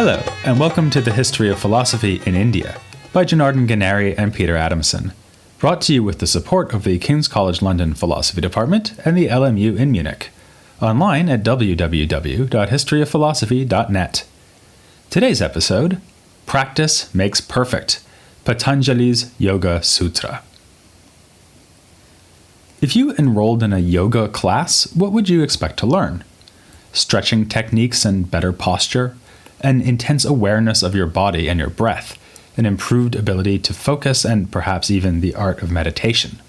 Hello, and welcome to the History of Philosophy in India by Janardhan Ganeri and Peter Adamson, brought to you with the support of the King's College London Philosophy Department and the LMU in Munich, online at www.historyofphilosophy.net. Today's episode, Practice Makes Perfect, Patanjali's Yoga-Sutra. If you enrolled in a yoga class, what would you expect to learn? Stretching techniques and better posture, an intense awareness of your body and your breath, an improved ability to focus, and perhaps even the art of meditation.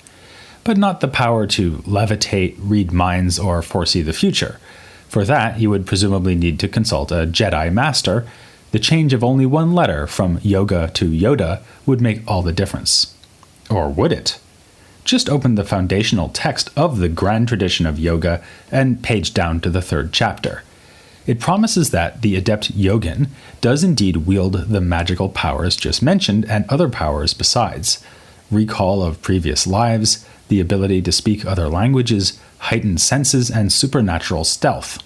But not the power to levitate, read minds, or foresee the future. For that, you would presumably need to consult a Jedi master. The change of only one letter from yoga to Yoda would make all the difference. Or would it? Just open the foundational text of the grand tradition of yoga and page down to the third chapter. It promises that the adept yogin does indeed wield the magical powers just mentioned and other powers besides. Recall of previous lives, the ability to speak other languages, heightened senses, and supernatural stealth.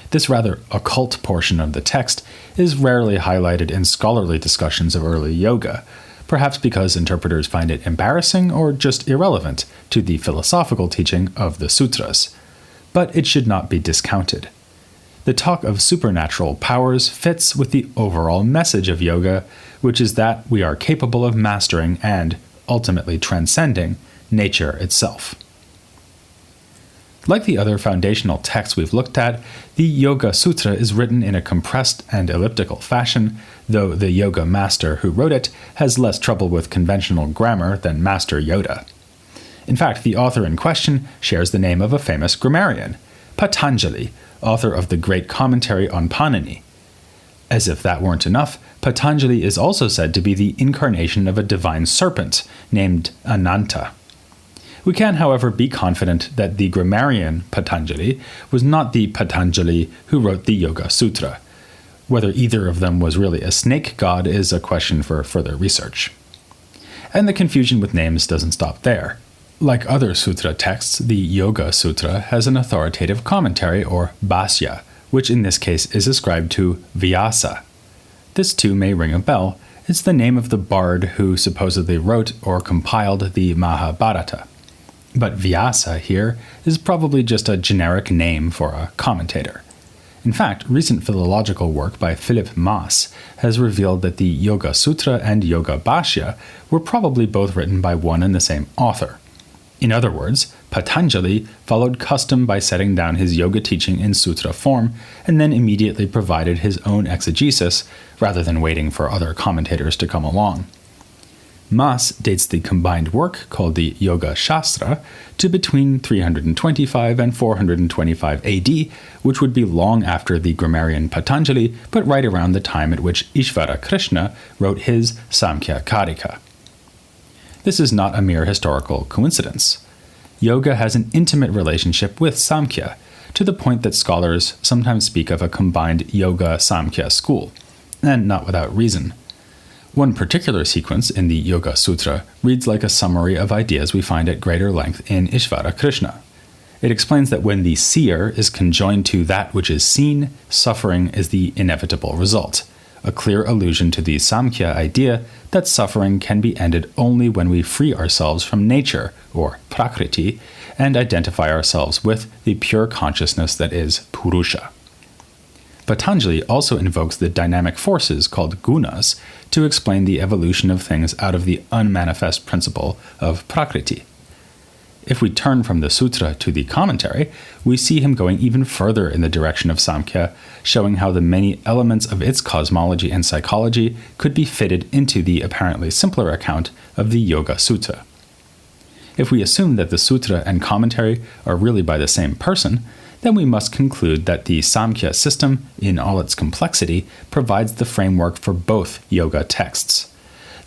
This rather occult portion of the text is rarely highlighted in scholarly discussions of early yoga, perhaps because interpreters find it embarrassing or just irrelevant to the philosophical teaching of the sutras. But it should not be discounted. The talk of supernatural powers fits with the overall message of yoga, which is that we are capable of mastering and, ultimately transcending, nature itself. Like the other foundational texts we've looked at, the Yoga-Sutra is written in a compressed and elliptical fashion, though the yoga master who wrote it has less trouble with conventional grammar than Master Yoda. In fact, the author in question shares the name of a famous grammarian, Patanjali, author of the great commentary on Panini. As if that weren't enough, Patanjali is also said to be the incarnation of a divine serpent named Ananta. We can, however, be confident that the grammarian Patanjali was not the Patanjali who wrote the Yoga-Sutra. Whether either of them was really a snake god is a question for further research. And the confusion with names doesn't stop there. Like other sutra texts, the Yoga-Sutra has an authoritative commentary, or bhashya, which in this case is ascribed to Vyasa. This too may ring a bell. It's the name of the bard who supposedly wrote or compiled the Mahabharata. But Vyasa here is probably just a generic name for a commentator. In fact, recent philological work by Philip Maas has revealed that the Yoga-Sutra and Yoga-Bhashya were probably both written by one and the same author. In other words, Patanjali followed custom by setting down his yoga teaching in sutra form and then immediately provided his own exegesis rather than waiting for other commentators to come along. Maas dates the combined work, called the Yoga-Shastra, to between 325 and 425 AD, which would be long after the grammarian Patanjali, but right around the time at which Ishvara Krishna wrote his Sāṃkhya Karika. This is not a mere historical coincidence. Yoga has an intimate relationship with Sāṃkhya, to the point that scholars sometimes speak of a combined Yoga-Sāṃkhya school, and not without reason. One particular sequence in the Yoga-Sutra reads like a summary of ideas we find at greater length in Ishvara Krishna. It explains that when the seer is conjoined to that which is seen, suffering is the inevitable result, a clear allusion to the Sāṃkhya idea that suffering can be ended only when we free ourselves from nature, or prakriti, and identify ourselves with the pure consciousness that is Purusha. Patanjali also invokes the dynamic forces called gunas to explain the evolution of things out of the unmanifest principle of prakriti. If we turn from the sutra to the commentary, we see him going even further in the direction of Sāṃkhya, showing how the many elements of its cosmology and psychology could be fitted into the apparently simpler account of the Yoga-Sutra. If we assume that the sutra and commentary are really by the same person, then we must conclude that the Sāṃkhya system, in all its complexity, provides the framework for both yoga texts.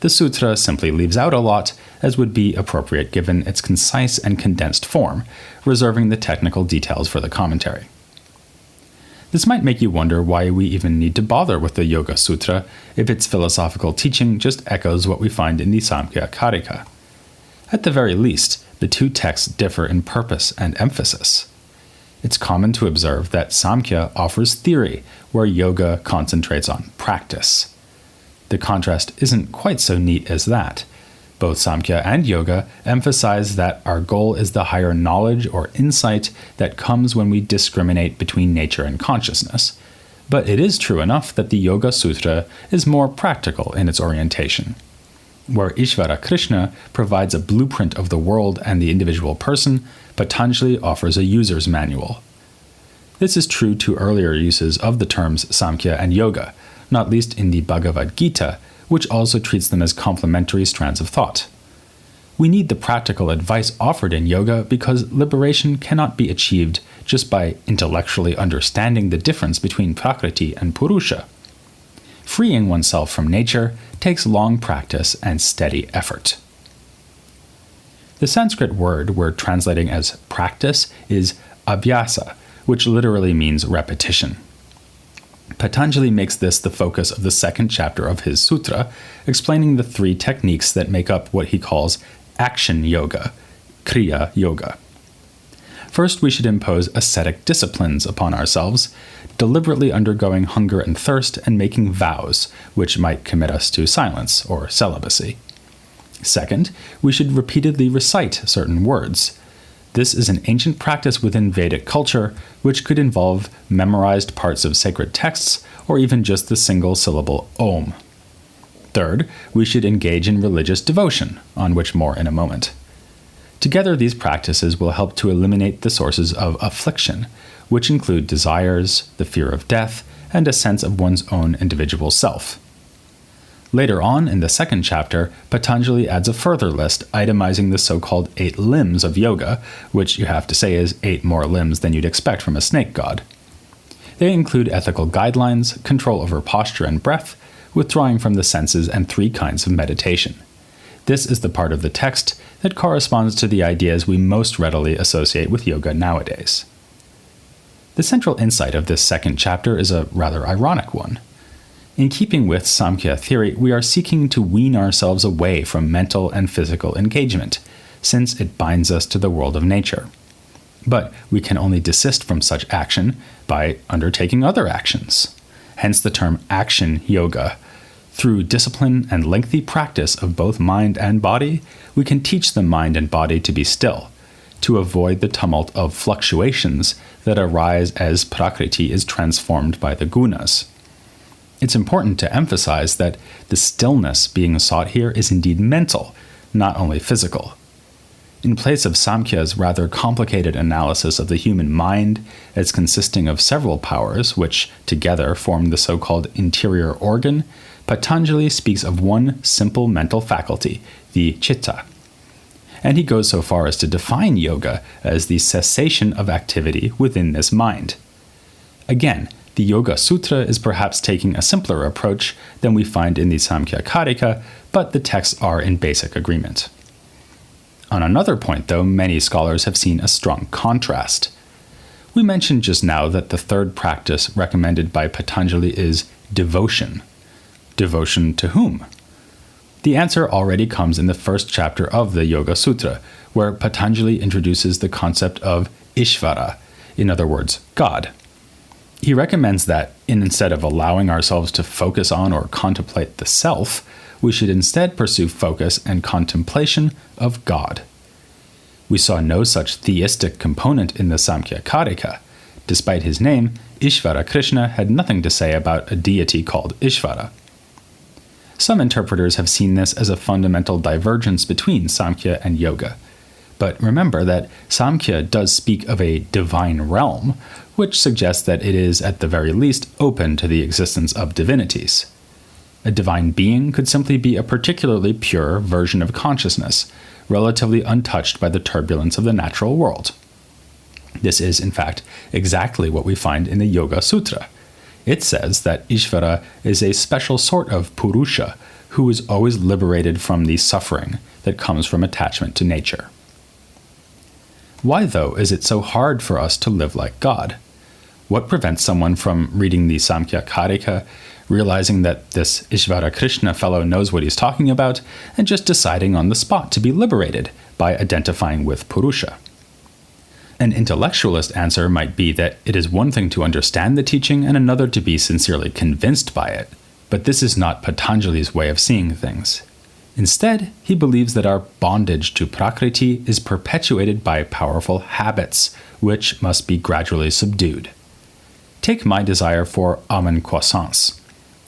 The sutra simply leaves out a lot, as would be appropriate given its concise and condensed form, reserving the technical details for the commentary. This might make you wonder why we even need to bother with the Yoga-Sutra if its philosophical teaching just echoes what we find in the Sāṃkhya Karika. At the very least, the two texts differ in purpose and emphasis. It's common to observe that Sāṃkhya offers theory, where yoga concentrates on practice. The contrast isn't quite so neat as that. Both Sāṃkhya and yoga emphasize that our goal is the higher knowledge or insight that comes when we discriminate between nature and consciousness. But it is true enough that the Yoga-Sutra is more practical in its orientation. Where Ishvara Krishna provides a blueprint of the world and the individual person, Patanjali offers a user's manual. This is true to earlier uses of the terms Sāṃkhya and yoga, not least in the Bhagavad Gita, which also treats them as complementary strands of thought. We need the practical advice offered in yoga because liberation cannot be achieved just by intellectually understanding the difference between Prakriti and Purusha. Freeing oneself from nature takes long practice and steady effort. The Sanskrit word we're translating as practice is abhyasa, which literally means repetition. Patanjali makes this the focus of the second chapter of his sutra, explaining the 3 techniques that make up what he calls action yoga, kriya yoga. First, we should impose ascetic disciplines upon ourselves, deliberately undergoing hunger and thirst and making vows, which might commit us to silence or celibacy. Second, we should repeatedly recite certain words. This is an ancient practice within Vedic culture, which could involve memorized parts of sacred texts or even just the single syllable Om. Third, we should engage in religious devotion, on which more in a moment. Together, these practices will help to eliminate the sources of affliction, which include desires, the fear of death, and a sense of one's own individual self. Later on in the second chapter, Patanjali adds a further list itemizing the so-called 8 limbs of yoga, which you have to say is 8 more limbs than you'd expect from a snake god. They include ethical guidelines, control over posture and breath, withdrawing from the senses, and 3 kinds of meditation. This is the part of the text that corresponds to the ideas we most readily associate with yoga nowadays. The central insight of this second chapter is a rather ironic one. In keeping with Sāṃkhya theory, we are seeking to wean ourselves away from mental and physical engagement, since it binds us to the world of nature. But we can only desist from such action by undertaking other actions. Hence the term action yoga. Through discipline and lengthy practice of both mind and body, we can teach the mind and body to be still, to avoid the tumult of fluctuations that arise as Prakriti is transformed by the gunas. It's important to emphasize that the stillness being sought here is indeed mental, not only physical. In place of Sāṃkhya's rather complicated analysis of the human mind as consisting of several powers which together form the so-called interior organ, Patanjali speaks of one simple mental faculty, the citta. And he goes so far as to define yoga as the cessation of activity within this mind. Again, the Yoga-Sutra is perhaps taking a simpler approach than we find in the Sāṃkhya Karika, but the texts are in basic agreement. On another point, though, many scholars have seen a strong contrast. We mentioned just now that the third practice recommended by Patanjali is devotion. Devotion to whom? The answer already comes in the first chapter of the Yoga-Sutra, where Patanjali introduces the concept of Ishvara, in other words, God. He recommends that, instead of allowing ourselves to focus on or contemplate the self, we should instead pursue focus and contemplation of God. We saw no such theistic component in the Sāṃkhya Karika. Despite his name, Ishvara Krishna had nothing to say about a deity called Ishvara. Some interpreters have seen this as a fundamental divergence between Sāṃkhya and yoga. But remember that Sāṃkhya does speak of a divine realm, which suggests that it is at the very least open to the existence of divinities. A divine being could simply be a particularly pure version of consciousness, relatively untouched by the turbulence of the natural world. This is, in fact, exactly what we find in the Yoga-Sutra. It says that Ishvara is a special sort of Purusha who is always liberated from the suffering that comes from attachment to nature. Why, though, is it so hard for us to live like God? What prevents someone from reading the Sāṃkhya Karika, realizing that this Ishvara Krishna fellow knows what he's talking about, and just deciding on the spot to be liberated by identifying with Purusha? An intellectualist answer might be that it is one thing to understand the teaching and another to be sincerely convinced by it. But this is not Patanjali's way of seeing things. Instead, he believes that our bondage to Prakriti is perpetuated by powerful habits, which must be gradually subdued. Take my desire for almond croissants.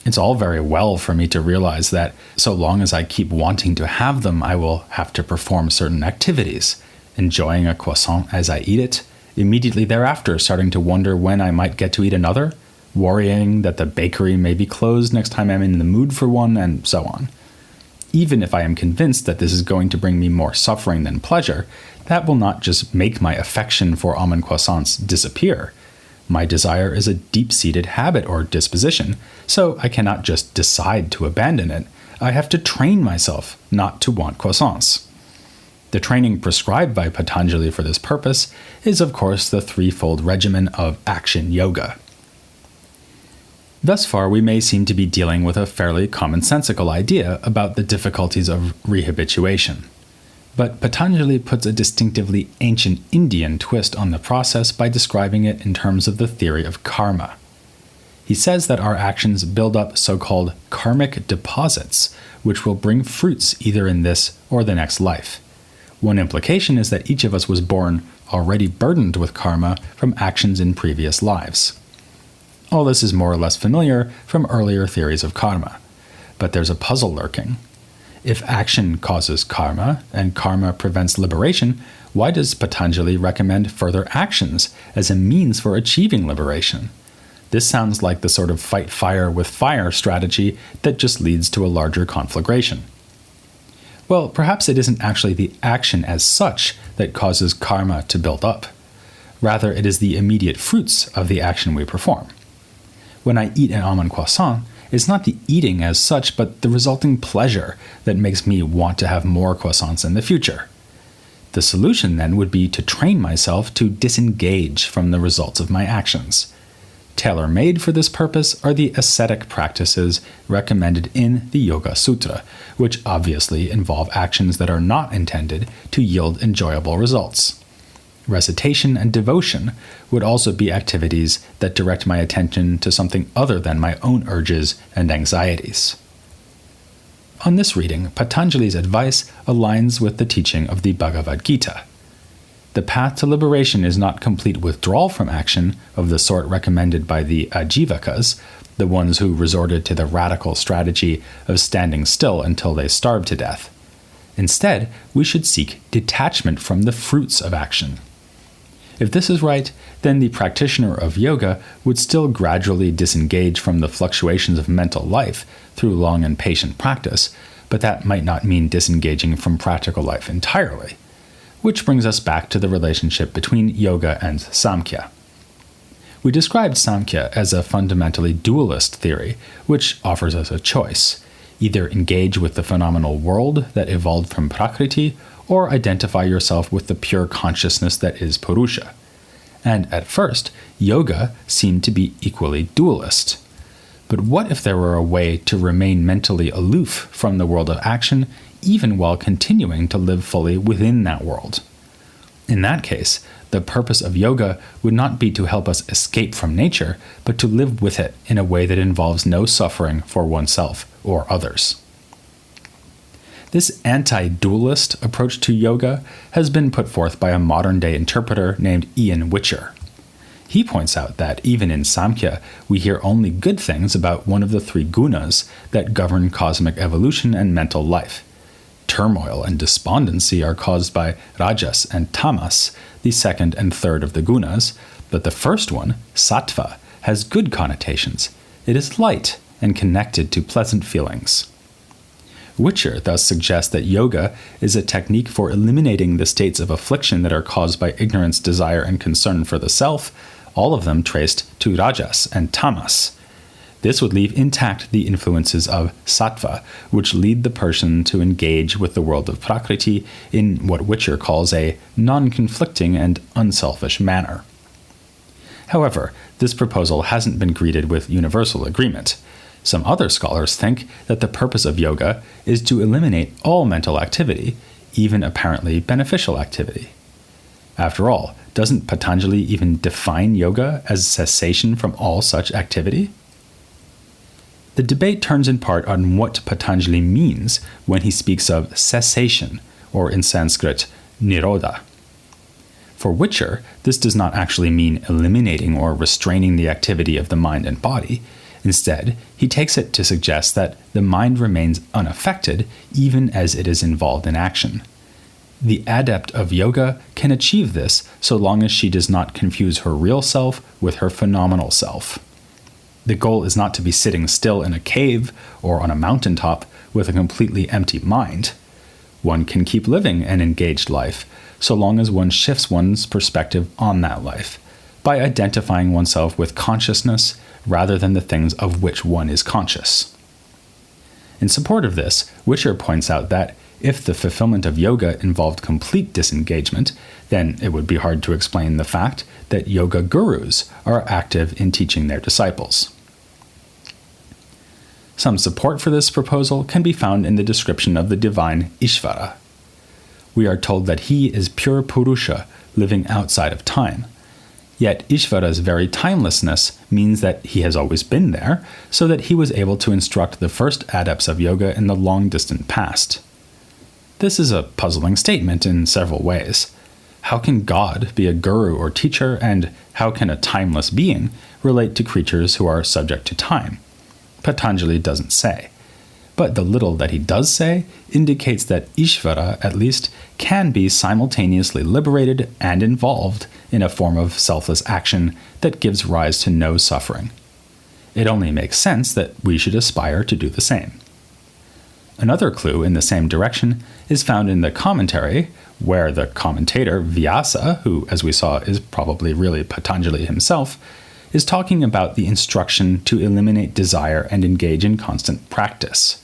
It's all very well for me to realize that so long as I keep wanting to have them, I will have to perform certain activities, enjoying a croissant as I eat it, immediately thereafter starting to wonder when I might get to eat another, worrying that the bakery may be closed next time I'm in the mood for one, and so on. Even if I am convinced that this is going to bring me more suffering than pleasure, that will not just make my affection for almond croissants disappear. My desire is a deep-seated habit or disposition, so I cannot just decide to abandon it. I have to train myself not to want croissants. The training prescribed by Patanjali for this purpose is, of course, the threefold regimen of action yoga. Thus far, we may seem to be dealing with a fairly commonsensical idea about the difficulties of rehabilitation. But Patanjali puts a distinctively ancient Indian twist on the process by describing it in terms of the theory of karma. He says that our actions build up so-called karmic deposits, which will bring fruits either in this or the next life. One implication is that each of us was born already burdened with karma from actions in previous lives. All this is more or less familiar from earlier theories of karma, but there's a puzzle lurking. If action causes karma, and karma prevents liberation, why does Patanjali recommend further actions as a means for achieving liberation? This sounds like the sort of fight fire with fire strategy that just leads to a larger conflagration. Well, perhaps it isn't actually the action as such that causes karma to build up. Rather, it is the immediate fruits of the action we perform. When I eat an almond croissant, it's not the eating as such, but the resulting pleasure that makes me want to have more croissants in the future. The solution then would be to train myself to disengage from the results of my actions. Tailor-made for this purpose are the ascetic practices recommended in the Yoga-Sutra, which obviously involve actions that are not intended to yield enjoyable results. Recitation and devotion would also be activities that direct my attention to something other than my own urges and anxieties. On this reading, Patanjali's advice aligns with the teaching of the Bhagavad Gita. The path to liberation is not complete withdrawal from action of the sort recommended by the Ajivakas, the ones who resorted to the radical strategy of standing still until they starved to death. Instead, we should seek detachment from the fruits of action. If this is right, then the practitioner of yoga would still gradually disengage from the fluctuations of mental life through long and patient practice, but that might not mean disengaging from practical life entirely. Which brings us back to the relationship between yoga and Sāṃkhya. We described Sāṃkhya as a fundamentally dualist theory, which offers us a choice: either engage with the phenomenal world that evolved from Prakriti, or identify yourself with the pure consciousness that is Purusha. And at first, yoga seemed to be equally dualist. But what if there were a way to remain mentally aloof from the world of action, even while continuing to live fully within that world? In that case, the purpose of yoga would not be to help us escape from nature, but to live with it in a way that involves no suffering for oneself or others. This anti-dualist approach to yoga has been put forth by a modern-day interpreter named Ian Witcher. He points out that even in Sāṃkhya, we hear only good things about one of the three gunas that govern cosmic evolution and mental life. Turmoil and despondency are caused by rajas and tamas, the second and third of the gunas, but the first one, sattva, has good connotations. It is light and connected to pleasant feelings. Witcher thus suggests that yoga is a technique for eliminating the states of affliction that are caused by ignorance, desire, and concern for the self, all of them traced to rajas and tamas. This would leave intact the influences of sattva, which lead the person to engage with the world of Prakriti in what Witcher calls a non-conflicting and unselfish manner. However, this proposal hasn't been greeted with universal agreement. Some other scholars think that the purpose of yoga is to eliminate all mental activity, even apparently beneficial activity. After all, doesn't Patanjali even define yoga as cessation from all such activity? The debate turns in part on what Patanjali means when he speaks of cessation, or in Sanskrit, nirodha. For Witcher, this does not actually mean eliminating or restraining the activity of the mind and body. Instead, he takes it to suggest that the mind remains unaffected even as it is involved in action. The adept of yoga can achieve this so long as she does not confuse her real self with her phenomenal self. The goal is not to be sitting still in a cave or on a mountaintop with a completely empty mind. One can keep living an engaged life so long as one shifts one's perspective on that life by identifying oneself with consciousness rather than the things of which one is conscious. In support of this, Witcher points out that if the fulfillment of yoga involved complete disengagement, then it would be hard to explain the fact that yoga gurus are active in teaching their disciples. Some support for this proposal can be found in the description of the divine Ishvara. We are told that he is pure Purusha, living outside of time. Yet Ishvara's very timelessness means that he has always been there, so that he was able to instruct the first adepts of yoga in the long-distant past. This is a puzzling statement in several ways. How can God be a guru or teacher, and how can a timeless being relate to creatures who are subject to time? Patanjali doesn't say. But the little that he does say indicates that Ishvara, at least, can be simultaneously liberated and involved in a form of selfless action that gives rise to no suffering. It only makes sense that we should aspire to do the same. Another clue in the same direction is found in the commentary, where the commentator, Vyasa, who, as we saw, is probably really Patanjali himself, is talking about the instruction to eliminate desire and engage in constant practice.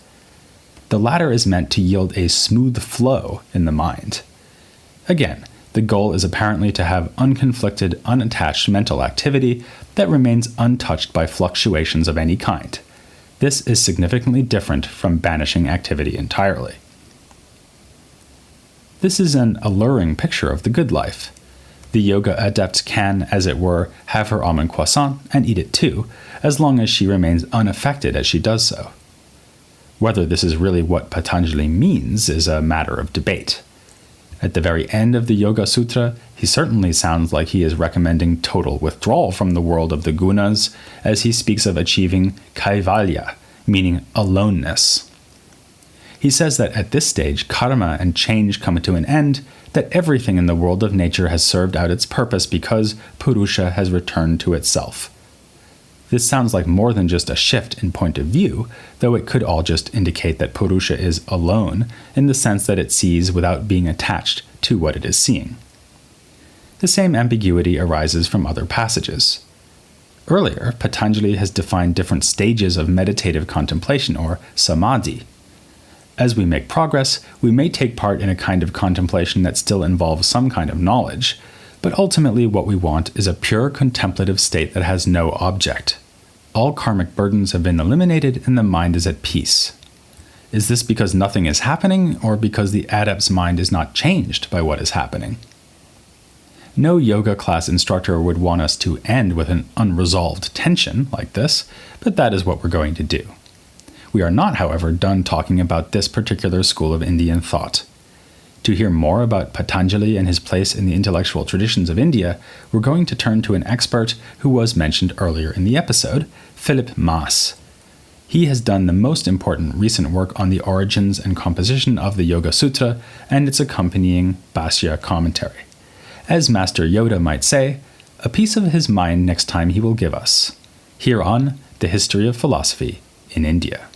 The latter is meant to yield a smooth flow in the mind. Again, the goal is apparently to have unconflicted, unattached mental activity that remains untouched by fluctuations of any kind. This is significantly different from banishing activity entirely. This is an alluring picture of the good life. The yoga adept can, as it were, have her almond croissant and eat it too, as long as she remains unaffected as she does so. Whether this is really what Patanjali means is a matter of debate. At the very end of the Yoga-Sutra, he certainly sounds like he is recommending total withdrawal from the world of the gunas, as he speaks of achieving kaivalya, meaning aloneness. He says that at this stage, karma and change come to an end, that everything in the world of nature has served out its purpose because Purusha has returned to itself. This sounds like more than just a shift in point of view, though it could all just indicate that Purusha is alone in the sense that it sees without being attached to what it is seeing. The same ambiguity arises from other passages. Earlier, Patanjali has defined different stages of meditative contemplation, or samadhi. As we make progress, we may take part in a kind of contemplation that still involves some kind of knowledge, but ultimately what we want is a pure contemplative state that has no object. All karmic burdens have been eliminated and the mind is at peace. Is this because nothing is happening, or because the adept's mind is not changed by what is happening? No yoga class instructor would want us to end with an unresolved tension like this, but that is what we're going to do. We are not, however, done talking about this particular school of Indian thought. To hear more about Patanjali and his place in the intellectual traditions of India, we're going to turn to an expert who was mentioned earlier in the episode, Philip Maas. He has done the most important recent work on the origins and composition of the Yoga-Sutra and its accompanying Bhashya commentary. As Master Yoda might say, a piece of his mind next time he will give us. Here on The History of Philosophy in India.